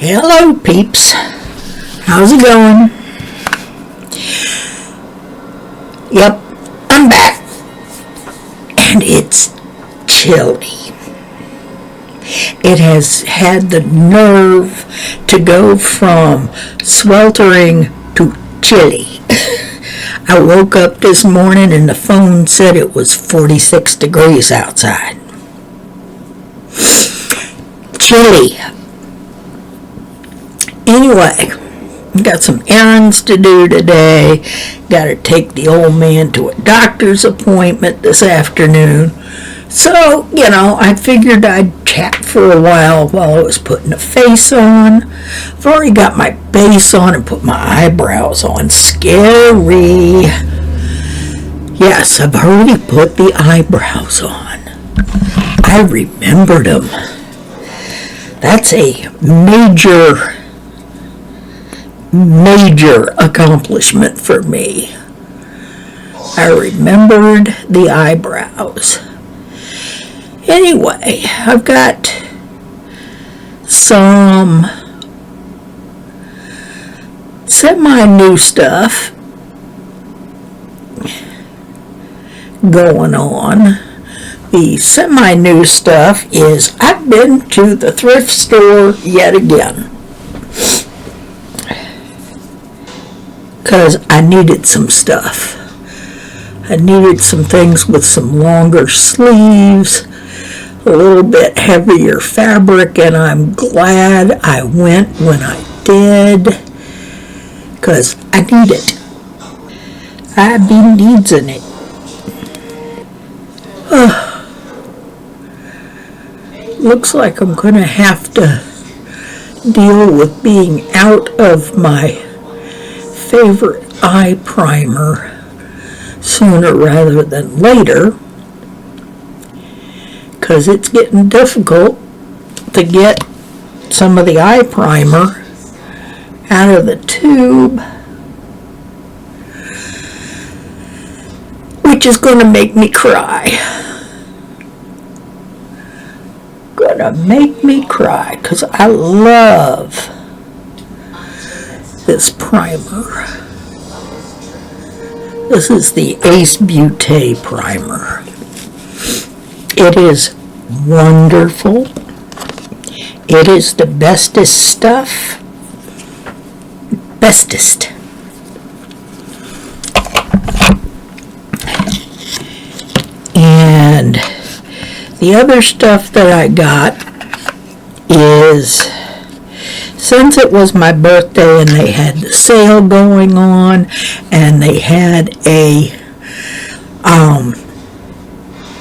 Hello, peeps. How's it going? Yep, I'm back. And it's chilly. It has had the nerve to go from sweltering to chilly. I woke up this morning and the phone said it was 46 degrees outside. Chilly. Anyway, got some errands to do today. Got to take the old man to a doctor's appointment this afternoon. So, I figured I'd chat for a while I was putting a face on. I've already got my base on and put my eyebrows on. Scary. Yes, I've already put the eyebrows on. I remembered them. That's a major accomplishment for me. I remembered the eyebrows. Anyway, I've got some semi-new stuff going on. The semi-new stuff is I've been to the thrift store yet again. Because I needed some stuff. I needed some things with some longer sleeves, a little bit heavier fabric, and I'm glad I went when I did, because I need it. I be needing it. Looks like I'm going to have to deal with being out of my favorite eye primer sooner rather than later, because it's getting difficult to get some of the eye primer out of the tube, which is going to make me cry. Gonna make me cry because I love this primer. This is the Ace Beauté primer. It is wonderful. It is the bestest stuff. Bestest. And the other stuff that I got is, since it was my birthday and they had the sale going on and they had a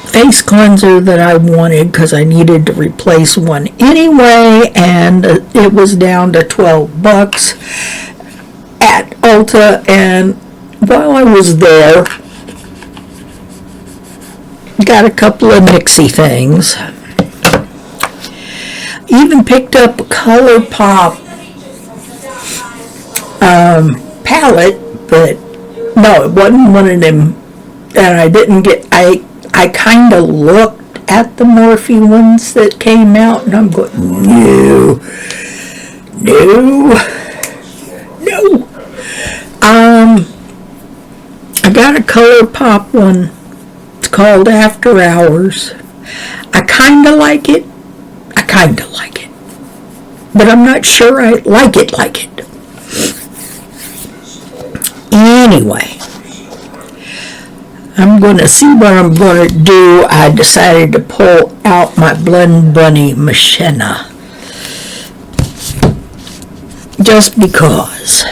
face cleanser that I wanted because I needed to replace one anyway, and it was down to $12 at Ulta, and while I was there, got a couple of Nixie things. Even picked up a ColourPop palette, but no, it wasn't one of them. And I didn't get. I kind of looked at the Morphe ones that came out, and I'm going, no. I got a ColourPop one. It's called After Hours. I kind of like it. But I'm not sure I like it. Anyway, I'm going to see what I'm going to do. I decided to pull out my Blend Bunny Machina. Just because.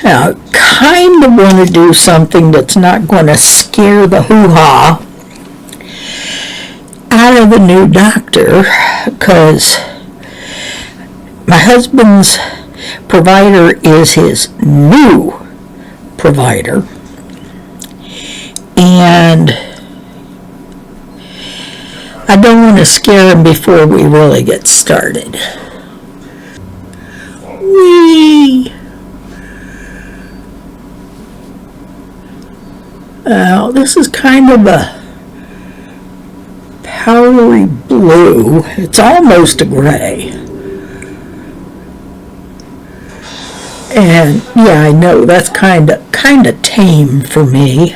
Now, I kind of want to do something that's not going to scare the hoo-ha out of the new doctor, because my husband's provider is his new provider, and I don't want to scare him before we really get started. This is kind of a powdery blue. It's almost a gray. And yeah, I know that's kind of tame for me.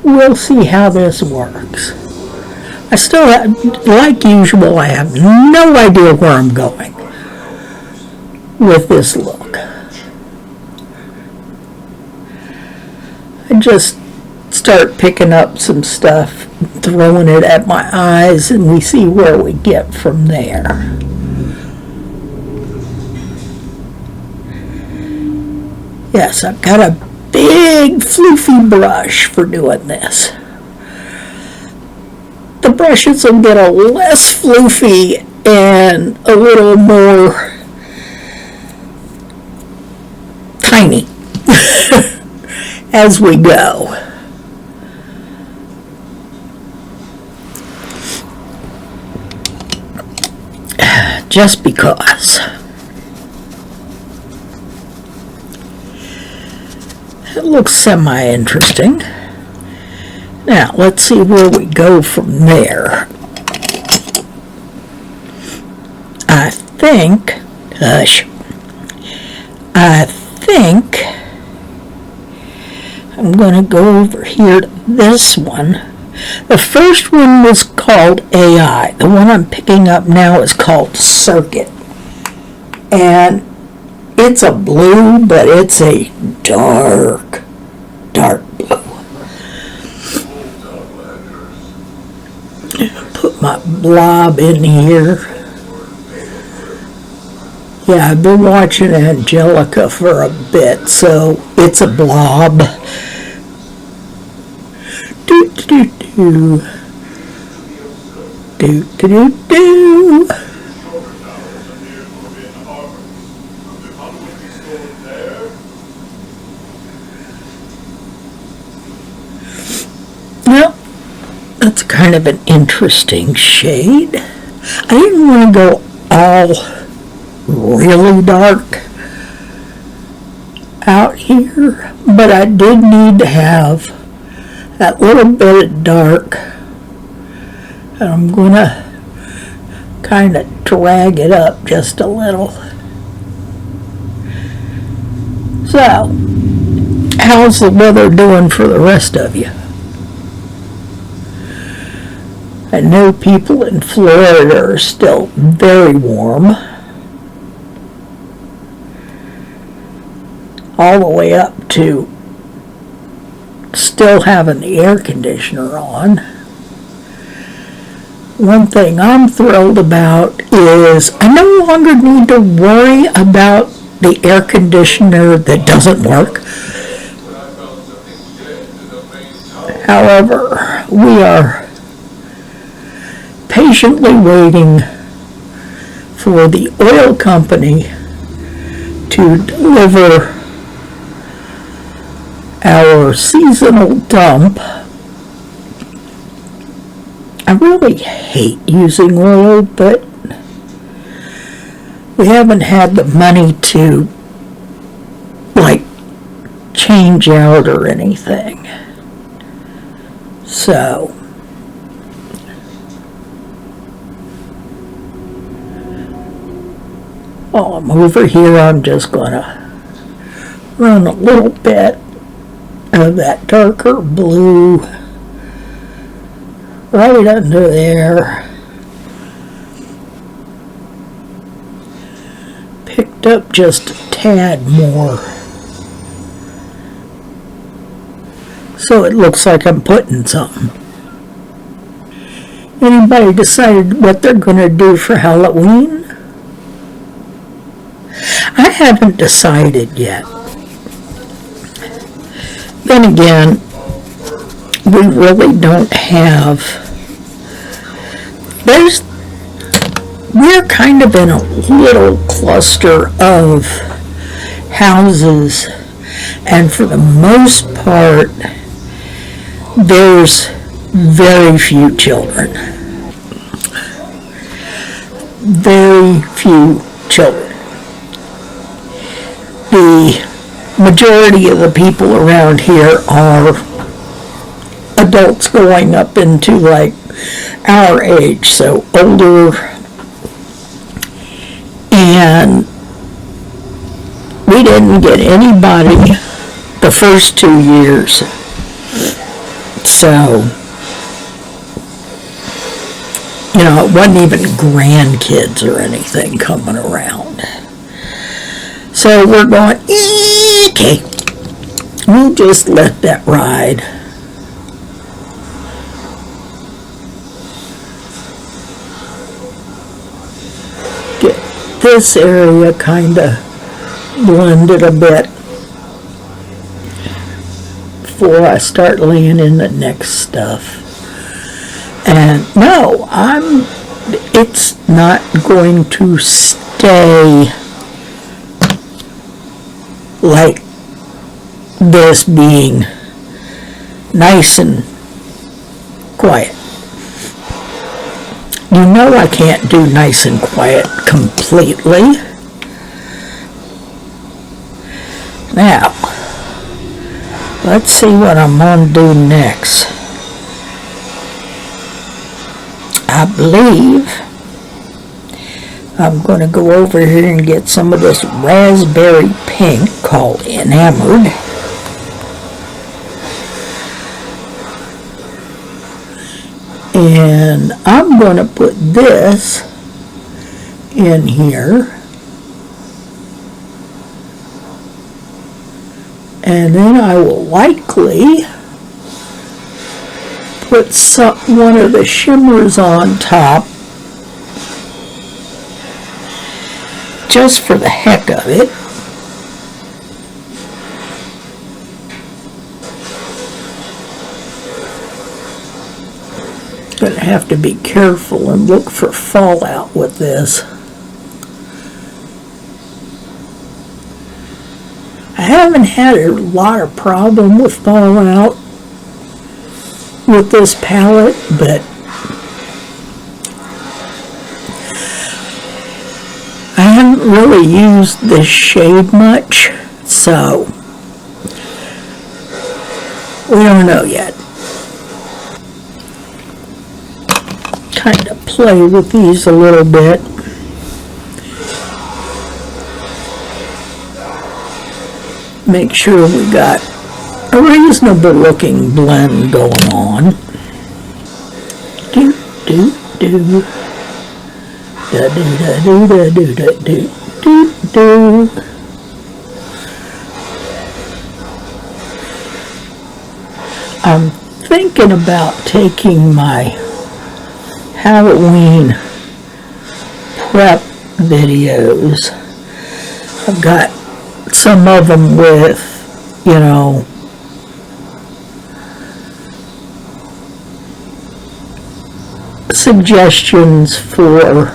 We'll see how this works. I still have, like usual, I have no idea where I'm going with this look. I just start picking up some stuff, throwing it at my eyes, and we see where we get from there. Yes, I've got a big floofy brush for doing this. The brushes will get a less floofy and a little more tiny as we go. Just because. It looks semi-interesting. Now, let's see where we go from there. I think I'm going to go over here to this one. The first one was called AI. The one I'm picking up now is called Circuit. And it's a blue, but it's a dark blue. Put my blob in here. Yeah, I've been watching Angelica for a bit, so it's a blob. Do do do do do do do. Well, that's kind of an interesting shade. I didn't want to go all really dark out here, but I did need to have that little bit of dark, and I'm going to kind of drag it up just a little. So, how's the weather doing for the rest of you? I know people in Florida are still very warm, all the way up to still having the air conditioner on. One thing I'm thrilled about is I no longer need to worry about the air conditioner that doesn't work. However, we are patiently waiting for the oil company to deliver our seasonal dump. I really hate using oil, but we haven't had the money to change out or anything. So while I'm over here, I'm just gonna run a little bit of that darker blue right under there. Picked up just a tad more, so it looks like I'm putting something. Anybody decided what they're going to do for Halloween? I haven't decided yet. Then again, we really don't have, we're kind of in a little cluster of houses, and for the most part, there's very few children. Very few children. The majority of the people around here are adults. adults going up into like our age, so older. And we didn't get anybody the first 2 years. So, you know, it wasn't even grandkids or anything coming around. So we're going, okay, we'll just let that ride. Get this area kind of blended a bit before I start laying in the next stuff. And no, it's not going to stay like this, being nice and quiet. You know I can't do nice and quiet completely. Now, let's see what I'm going to do next. I believe I'm going to go over here and get some of this raspberry pink called Enamored. And I'm going to put this in here. And then I will likely put one of the shimmers on top, just for the heck of it. Gonna have to be careful and look for fallout with this. I haven't had a lot of problem with fallout with this palette, but I haven't really used this shade much, so we don't know yet. Kind of play with these a little bit. Make sure we got a reasonable looking blend going on. Do do do da do da do da do da do do do. I'm thinking about taking my Halloween prep videos. I've got some of them with, you know, suggestions for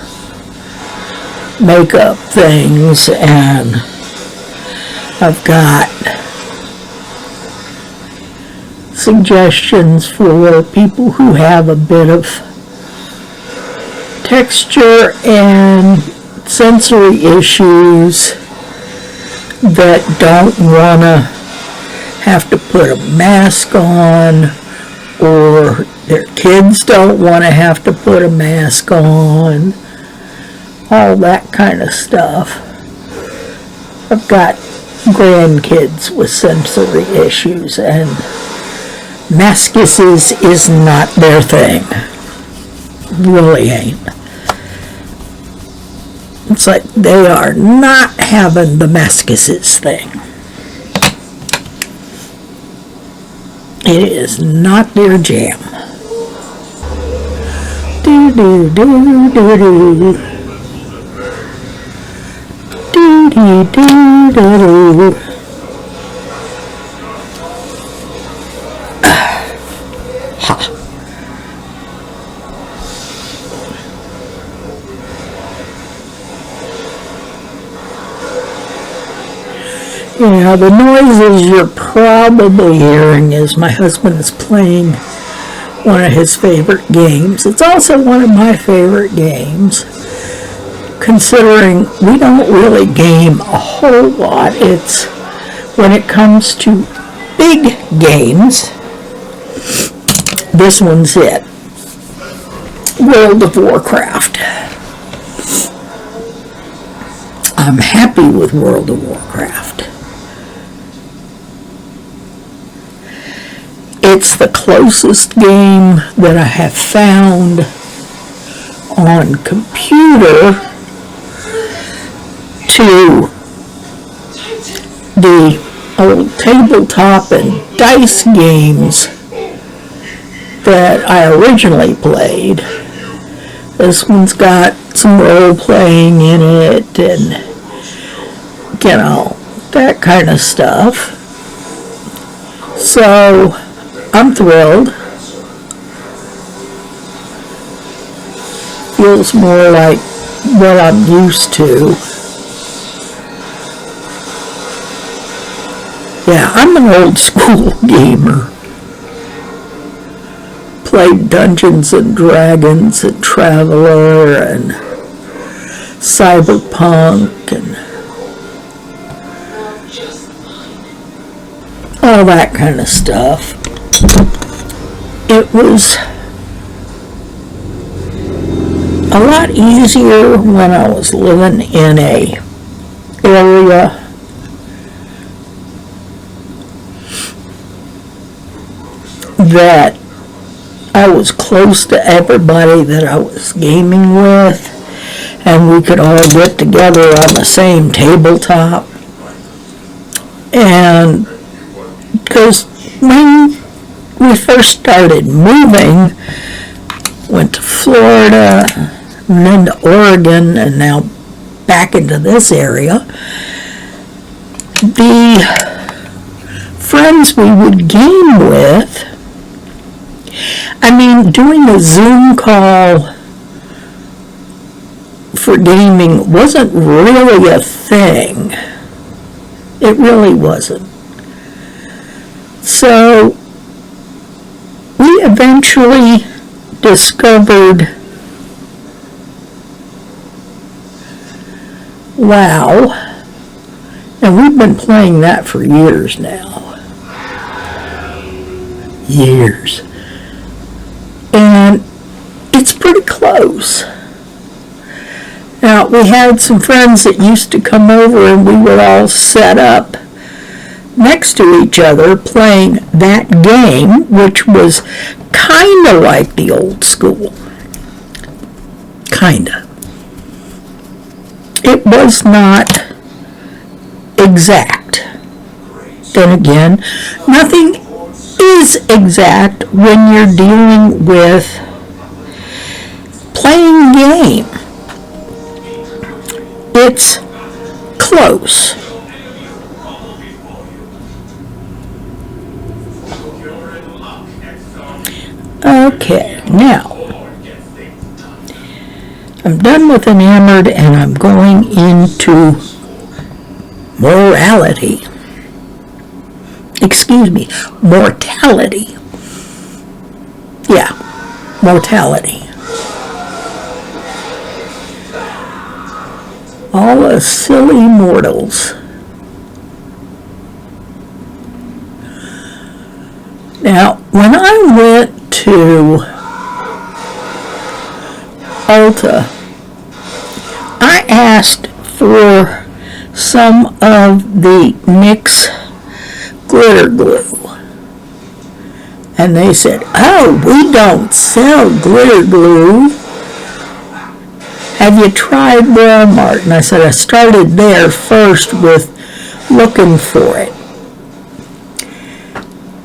makeup things, and I've got suggestions for people who have a bit of texture and sensory issues that don't want to have to put a mask on, or their kids don't want to have to put a mask on, all that kind of stuff. I've got grandkids with sensory issues, and maskuses is not their thing. Really ain't. It's like they are not having the maskuses thing. It is not their jam. Do do do do do. Do do do do do. Ha. Yeah, the noises you're probably hearing is my husband is playing one of his favorite games. It's also one of my favorite games, considering we don't really game a whole lot. It's when it comes to big games, this one's it. World of Warcraft. I'm happy with World of Warcraft. It's the closest game that I have found on computer to the old tabletop and dice games that I originally played. This one's got some role-playing in it and, you know, that kind of stuff. So, I'm thrilled. Feels more like what I'm used to. Yeah, I'm an old school gamer. Played Dungeons and Dragons and Traveler and Cyberpunk and all that kind of stuff. It was a lot easier when I was living in a area that I was close to everybody that I was gaming with, and we could all get together on the same tabletop. And because when we first started moving, went to Florida, and then to Oregon, and now back into this area, the friends we would game with, I mean, doing a Zoom call for gaming wasn't really a thing. It really wasn't. So we eventually discovered WoW, and we've been playing that for years now. Years. And it's pretty close. Now, we had some friends that used to come over and we would all set up next to each other playing that game, which was kind of like the old school. Kind of. It was not exact. Then again, nothing is exact when you're dealing with playing game. It's close. Okay, now I'm done with enamored and I'm going into morality. Excuse me, mortality. Yeah, mortality. All us silly mortals. Now, when I went to Ulta, I asked for some of the NYX glitter glue. And they said, "Oh, we don't sell glitter glue. Have you tried Walmart?" And I said, I started there first with looking for it.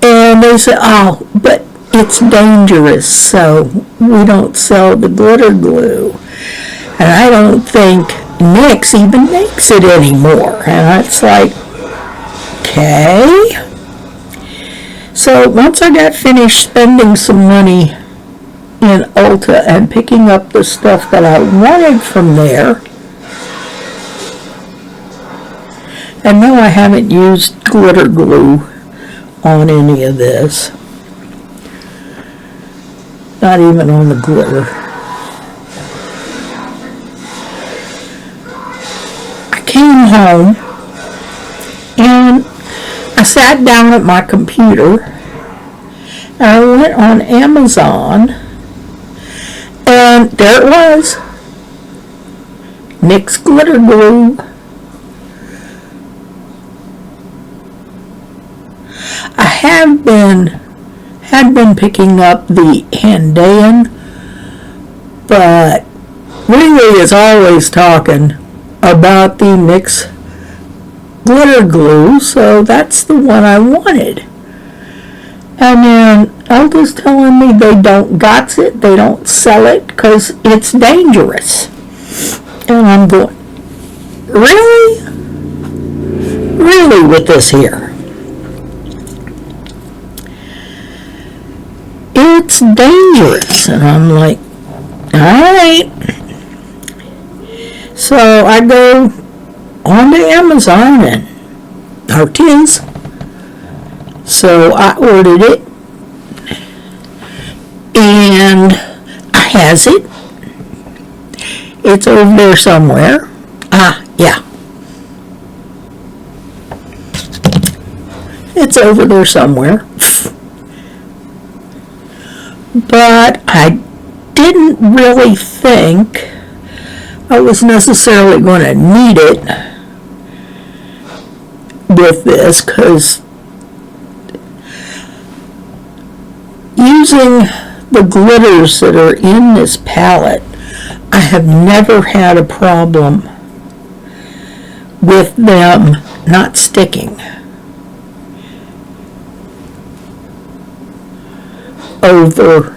And they said, "Oh, but it's dangerous, so we don't sell the glitter glue." And I don't think NYX even makes it anymore. And it's like, okay. So once I got finished spending some money in Ulta and picking up the stuff that I wanted from there, and no, I haven't used glitter glue on any of this. Not even on the glitter. I came home and I sat down at my computer and I went on Amazon, and there it was. NYX glitter glue. I had been picking up the Handayan, but Riri is always talking about the NYX glitter glue, so that's the one I wanted. And then Elda's telling me they don't got it, they don't sell it because it's dangerous. And I'm going, really? Really with this here? It's dangerous. And I'm like, alright. So I go onto Amazon and there it is. So I ordered it and I has it. It's over there somewhere. Yeah. It's over there somewhere. But I didn't really think I was necessarily going to need it with this, because using the glitters that are in this palette, I have never had a problem with them not sticking over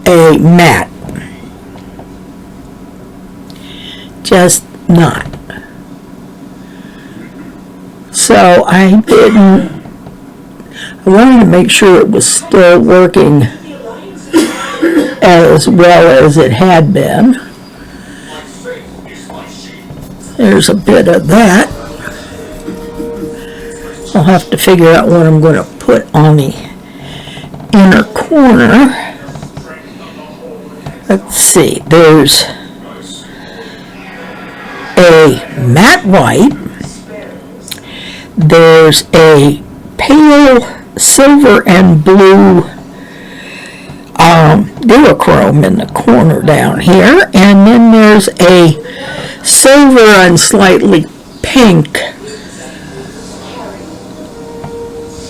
a matte. Just not. So I wanted to make sure it was still working as well as it had been. There's a bit of that. I'll have to figure out what I'm going to put on the inner corner. Let's see, there's a matte white, there's a pale silver and blue duochrome in the corner down here, and then there's a silver and slightly pink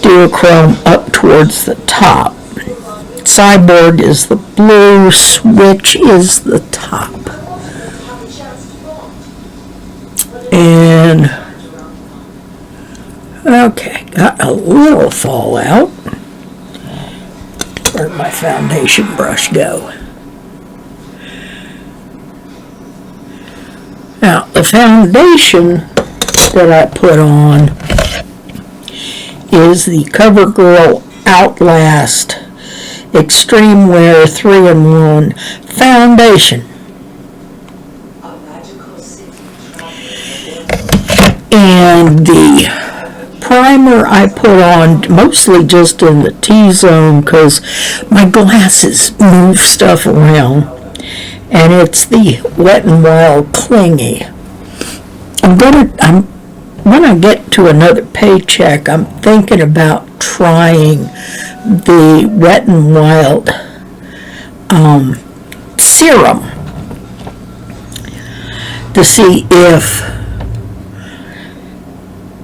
duochrome up towards the top. Cyborg is the blue, Switch is the top. And okay, got a little fallout. Where'd my foundation brush go? Now, the foundation that I put on is the CoverGirl Outlast Extreme Wear 3-in-1 foundation. And the primer I put on mostly just in the T-zone because my glasses move stuff around, and it's the Wet n Wild Clingy. When I get to another paycheck, I'm thinking about trying the Wet n Wild serum to see if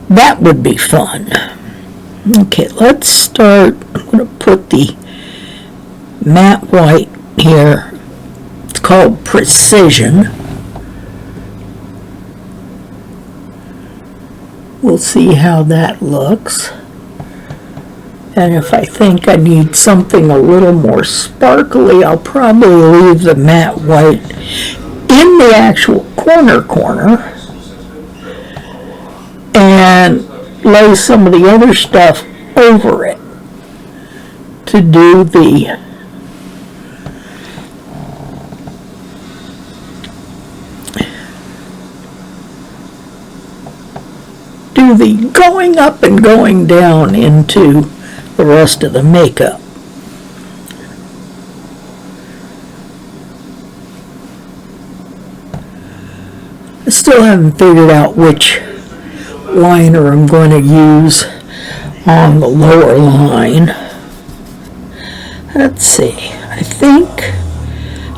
that would be fun. Okay, let's start. I'm going to put the matte white here. It's called Precision. We'll see how that looks. And if I think I need something a little more sparkly, I'll probably leave the matte white in the actual corner and lay some of the other stuff over it to do the going up and going down into the rest of the makeup. I still haven't figured out which liner I'm going to use on the lower line. Let's see. I think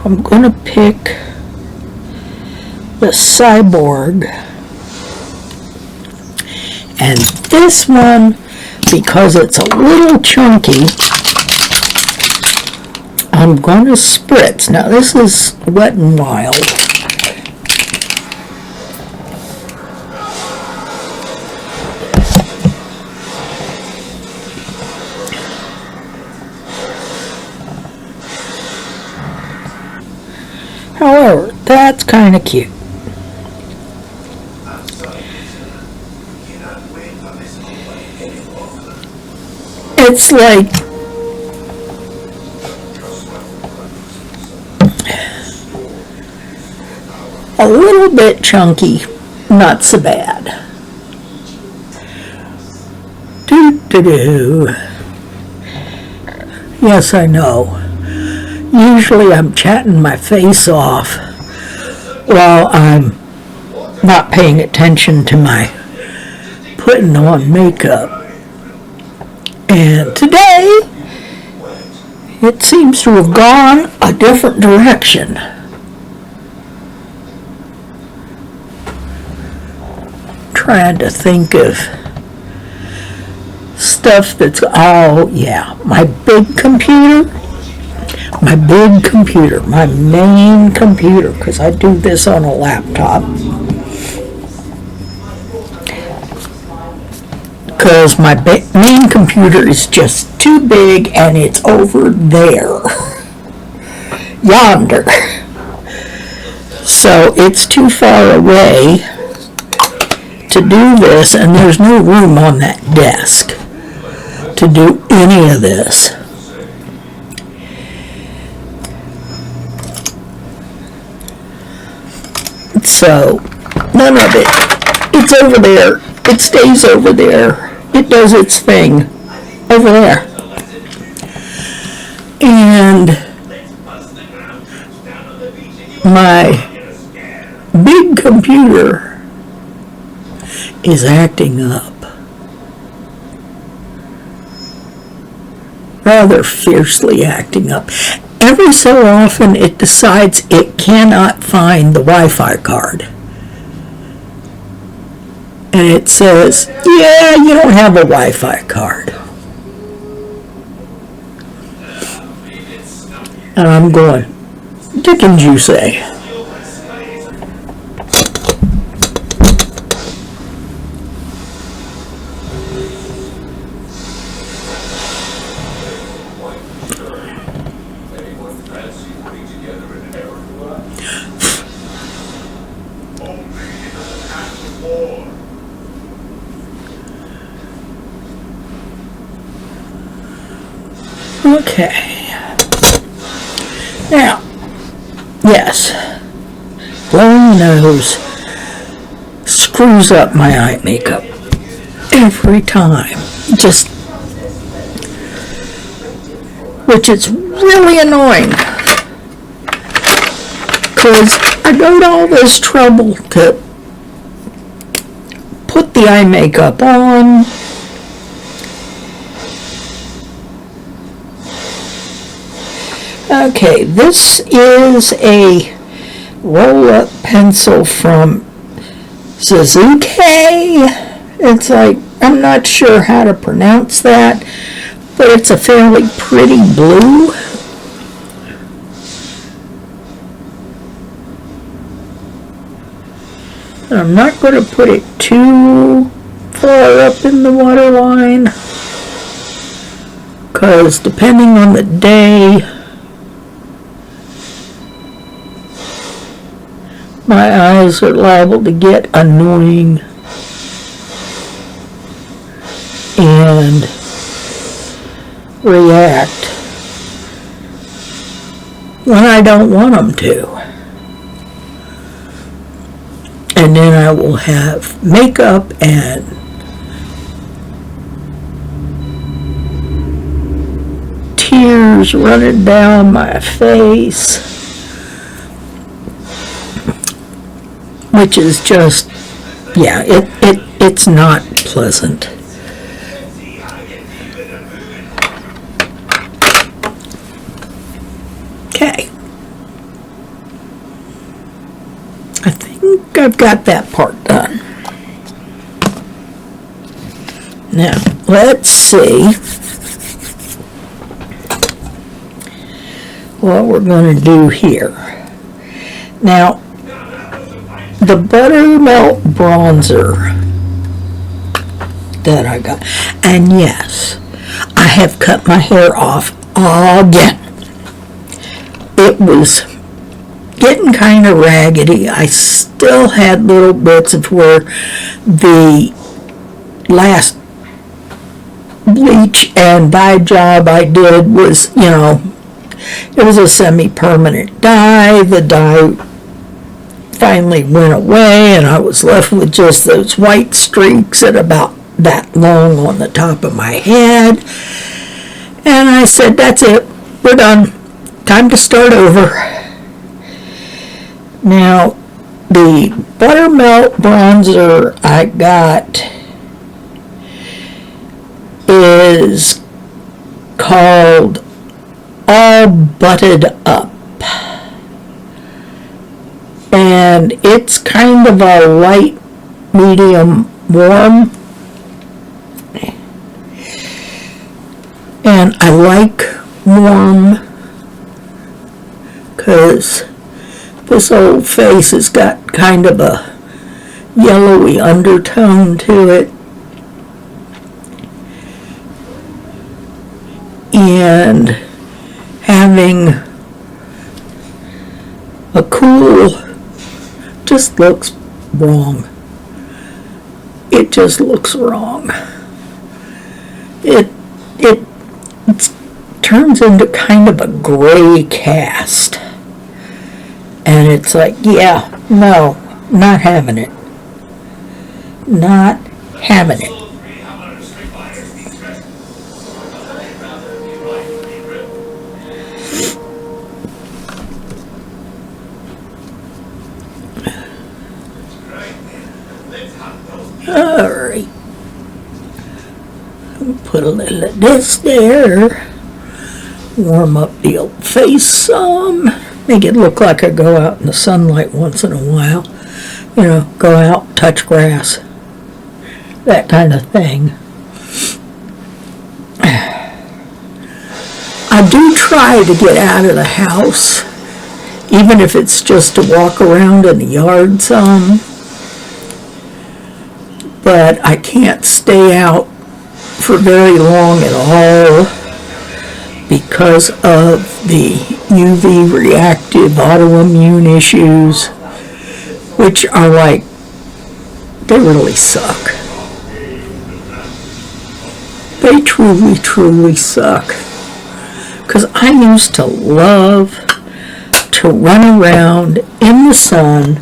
I'm going to pick the Cyborg. And this one, because it's a little chunky, I'm going to spritz. Now this is Wet n Wild. However, that's kind of cute. It's like a little bit chunky, not so bad. Doo-doo-doo. Yes, I know. Usually I'm chatting my face off while I'm not paying attention to my putting on makeup. And today, it seems to have gone a different direction. Trying to think of stuff that's, oh yeah, my big computer, my main computer, because I do this on a laptop. Because my main computer is just too big and it's over there, yonder. So it's too far away to do this, and there's no room on that desk to do any of this. So none of it. It's over there. It stays over there. It does its thing over there. And my big computer is acting up rather fiercely, acting up. Every so often it decides it cannot find the Wi-Fi card. And it says, yeah, you don't have a Wi-Fi card. And I'm going, dickens you say. Okay. Now, yes, blowing nose screws up my eye makeup every time. Just, which is really annoying, because I go to all this trouble to put the eye makeup on. Okay, this is a roll-up pencil from Suzuki. It's like, I'm not sure how to pronounce that, but it's a fairly pretty blue. And I'm not going to put it too far up in the waterline, because depending on the day, my eyes are liable to get annoying and react when I don't want them to. And then I will have makeup and tears running down my face, which is just, yeah, it's not pleasant. Okay. I think I've got that part done. Now, let's see what we're going to do here. Now, the buttermilk bronzer that I got, and yes, I have cut my hair off again. It was getting kind of raggedy. I still had little bits of where the last bleach and dye job I did was, it was a semi-permanent dye. The dye finally went away and I was left with just those white streaks at about that long on the top of my head. And I said, that's it, we're done, time to start over. Now, the buttermilk bronzer I got is called All Butted Up, and it's kind of a light, medium, warm, and I like warm because this old face has got kind of a yellowy undertone to it. And having a cool just looks wrong. It just looks wrong. It turns into kind of a gray cast. And it's like, yeah, no, not having it. Not having it. Alright. Put a little of this there. Warm up the old face some. Make it look like I go out in the sunlight once in a while. Go out, touch grass. That kind of thing. I do try to get out of the house, even if it's just to walk around in the yard some. But I can't stay out for very long at all because of the UV reactive autoimmune issues, which are like, they really suck. They truly, truly suck. Because I used to love to run around in the sun,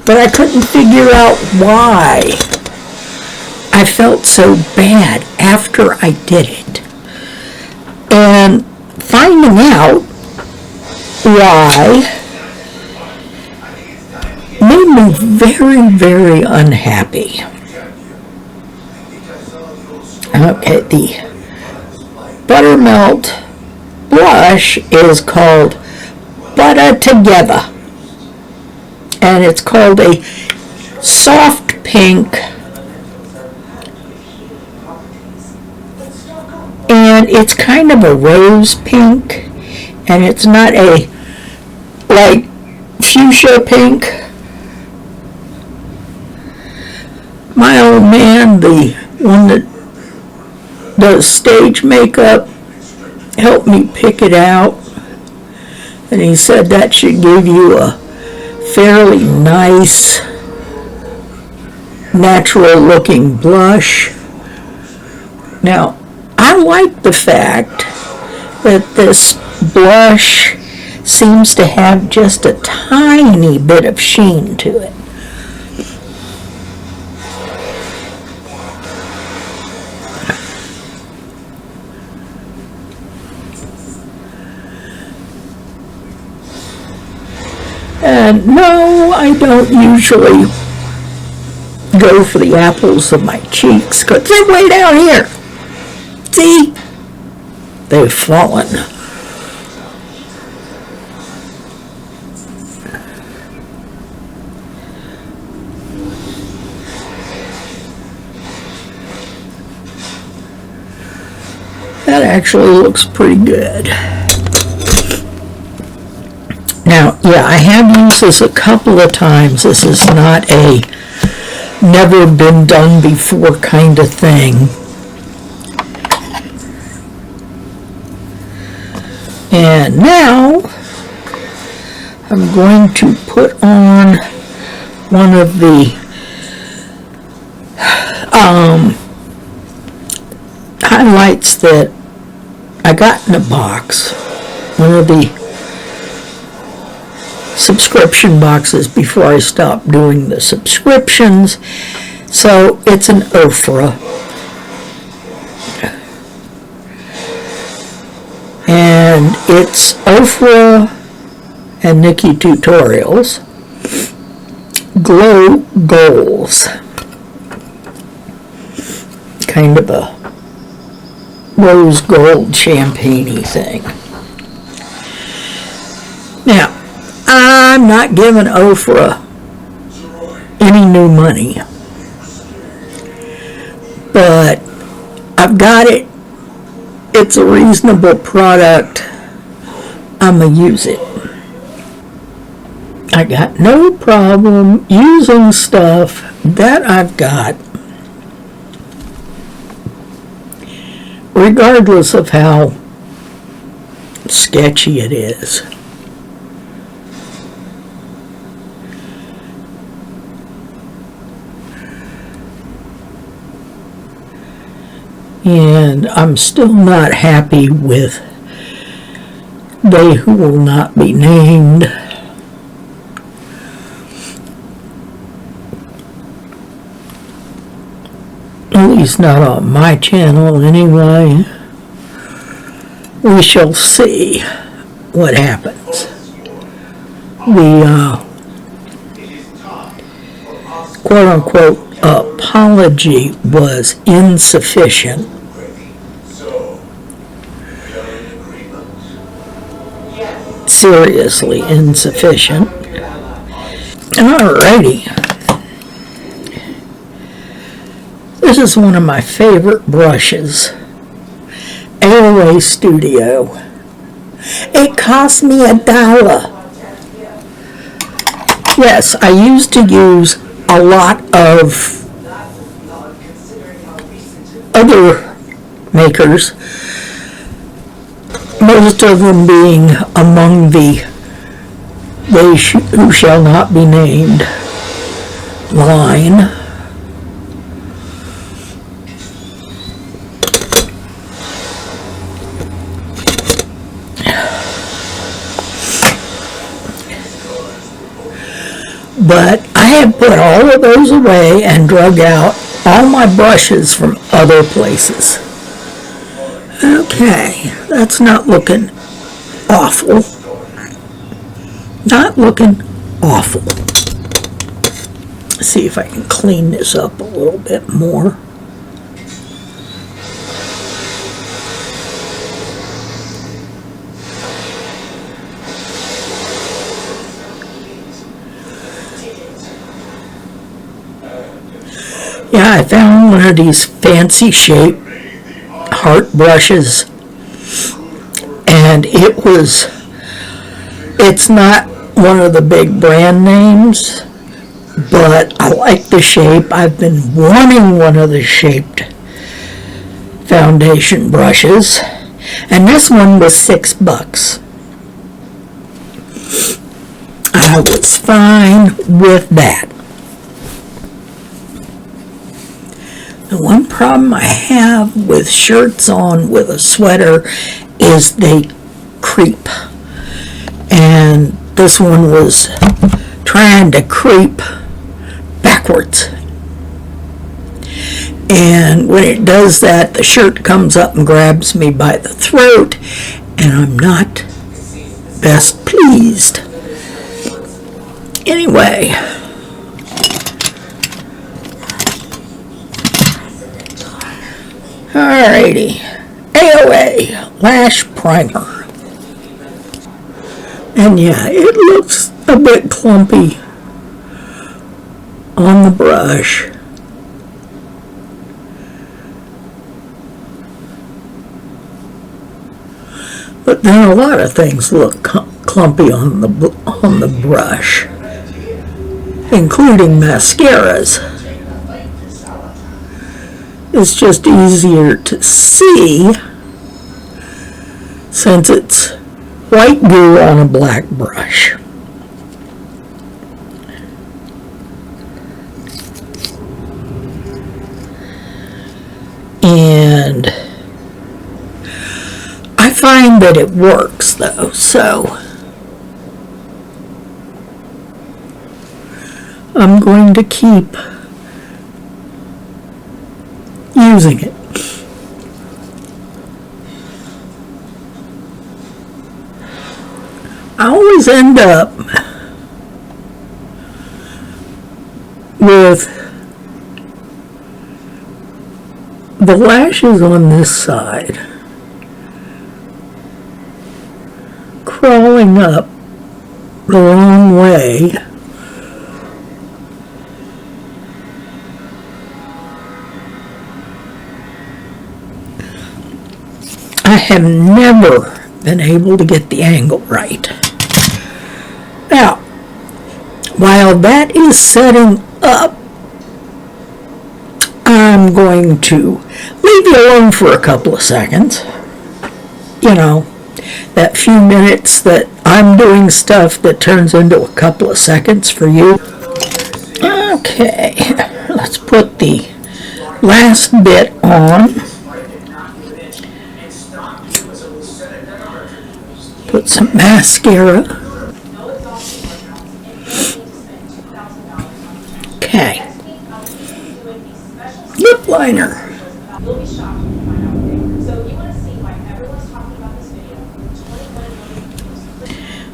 but I couldn't figure out why I felt so bad after I did it. And finding out why made me very, very unhappy. Okay, the buttermilk blush is called Butter Together, and it's called a soft pink, and it's kind of a rose pink, and it's not a like fuchsia pink. My old man, the one that does stage makeup, helped me pick it out, and he said that should give you a fairly nice natural looking blush. Now, I like the fact that this blush seems to have just a tiny bit of sheen to it. And no, I don't usually go for the apples of my cheeks because they're way down here. See? They've fallen. actually looks pretty good. Now, yeah, I have used this a couple of times. This is not a never been done before kind of thing. And now I'm going to put on one of the highlights that I got in a box, one of the subscription boxes before I stopped doing the subscriptions. So it's an Ofra, and it's Ofra and Nikki Tutorials Glow Goals, kind of a rose gold champagne-y thing. Now, I'm not giving Ofra any new money, but I've got it. It's a reasonable product. I'm going to use it. I got no problem using stuff that I've got, regardless of how sketchy it is. And I'm still not happy with they who will not be named. At least not on my channel anyway. We shall see what happens. The quote-unquote apology was insufficient. Seriously insufficient. Alrighty. This is one of my favorite brushes. AOA Studio. It cost me $1. Yes, I used to use a lot of other makers, most of them being among the they who shall not be named line. But I have put all of those away and drug out all my brushes from other places. Okay, that's not looking awful. Not looking awful. Let's see if I can clean this up a little bit more. Yeah, I found one of these fancy shape heart brushes, and it's not one of the big brand names, but I like the shape. I've been wanting one of the shaped foundation brushes, and this one was $6. I was fine with that. The one problem I have with shirts on with a sweater is they creep. And this one was trying to creep backwards. And when it does that, the shirt comes up and grabs me by the throat, and I'm not best pleased. Anyway. Alrighty, AOA Lash Primer. And yeah, it looks a bit clumpy on the brush. But then a lot of things look clumpy on the brush, including mascaras. It's just easier to see since it's white goo on a black brush. And I find that it works though, so I'm going to keep using it. I always end up with the lashes on this side crawling up the wrong way. I have never been able to get the angle right. Now, while that is setting up, I'm going to leave you alone for a couple of seconds. You know, that few minutes that I'm doing stuff that turns into a couple of seconds for you. Okay, let's put the last bit on. Put some mascara. Okay. Lip liner.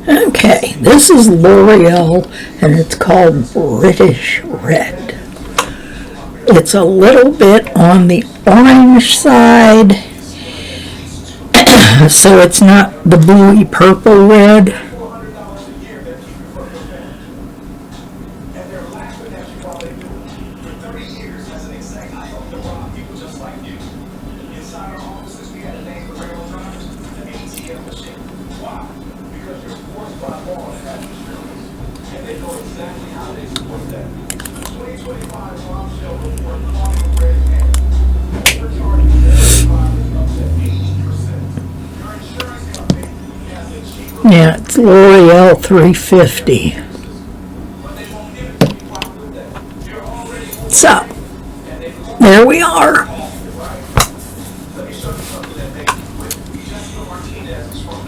Okay, this is L'Oreal and it's called British Red. It's a little bit on the orange side, so it's not the bluey purple red. Yeah, it's L'Oreal 350. So, there we are.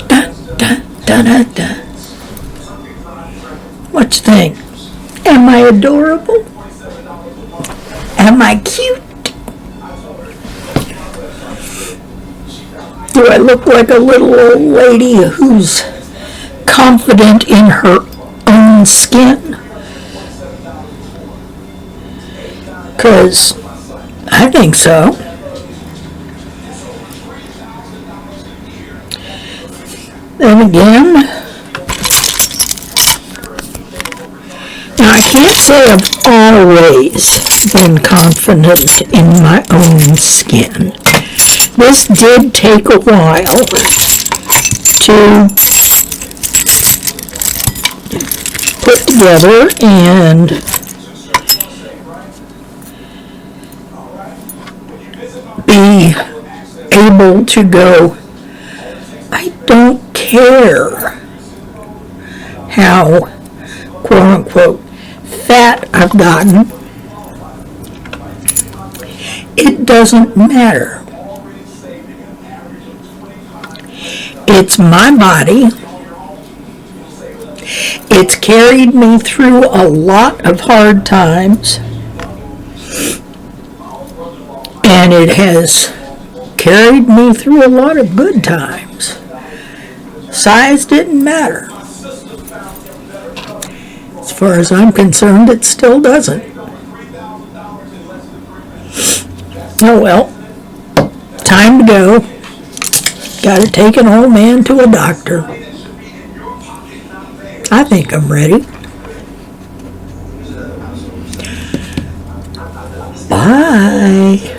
Dun, dun, dun, dun, dun. What you think? Am I adorable? Am I cute? Do I look like a little old lady who's confident in her own skin? Because I think so. Then again, now I can't say I've always been confident in my own skin. This did take a while to put together and be able to go, I don't care how, quote unquote, fat I've gotten. It doesn't matter. It's my body. It's carried me through a lot of hard times, and it has carried me through a lot of good times. Size didn't matter. As far as I'm concerned, it still doesn't. Oh well, time to go. Gotta take an old man to a doctor. I think I'm ready. Bye.